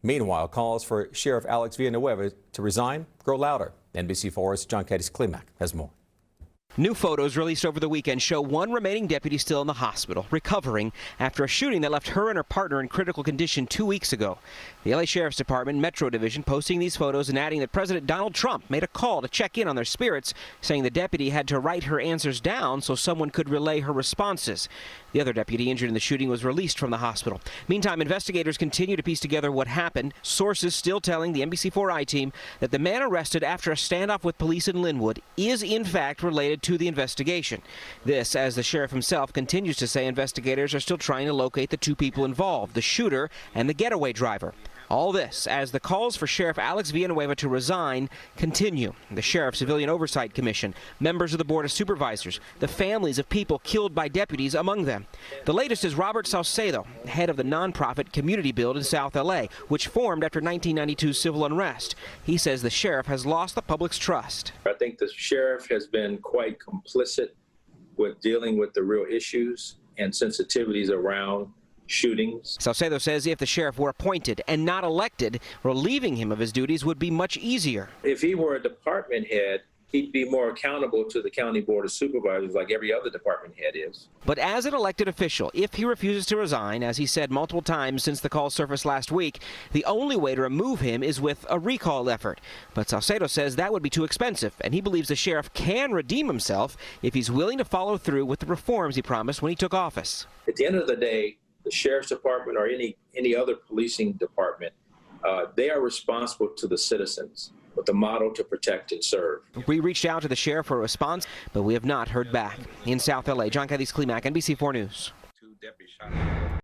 Meanwhile, calls for Sheriff Alex Villanueva to resign grow louder. NBC4's John Klimak has more. New photos released over the weekend show one remaining deputy still in the hospital, recovering after a shooting that left her and her partner in critical condition 2 weeks ago. The LA Sheriff's Department Metro Division posting these photos and adding that President Donald Trump made a call to check in on their spirits, saying the deputy had to write her answers down so someone could relay her responses. The other deputy injured in the shooting was released from the hospital. Meantime, investigators continue to piece together what happened. Sources still telling the NBC4 team that the man arrested after a standoff with police in Linwood is in fact related to the investigation. This as the sheriff himself continues to say investigators are still trying to locate the two people involved, the shooter and the getaway driver. All this as the calls for Sheriff Alex Villanueva to resign continue. The Sheriff Civilian Oversight Commission, members of the Board of Supervisors, the families of people killed by deputies among them. The latest is Robert Sausedo, head of the nonprofit Community Build in South LA, which formed after 1992 civil unrest. He says the sheriff has lost the public's trust. I think the sheriff has been quite complicit with dealing with the real issues and sensitivities around shootings. Sausedo says if the sheriff were appointed and not elected, relieving him of his duties would be much easier. If he were a department head, he'd be more accountable to the county board of supervisors like every other department head is. But as an elected official, if he refuses to resign, as he said multiple times since the call surfaced last week, the only way to remove him is with a recall effort. But Sausedo says that would be too expensive, and he believes the sheriff can redeem himself if he's willing to follow through with the reforms he promised when he took office. At the end of the day, the sheriff's department or any other policing department, they are responsible to the citizens with the motto to protect and serve. We reached out to the sheriff for a response, but we have not heard back. In South LA, John Klimak, NBC4 News.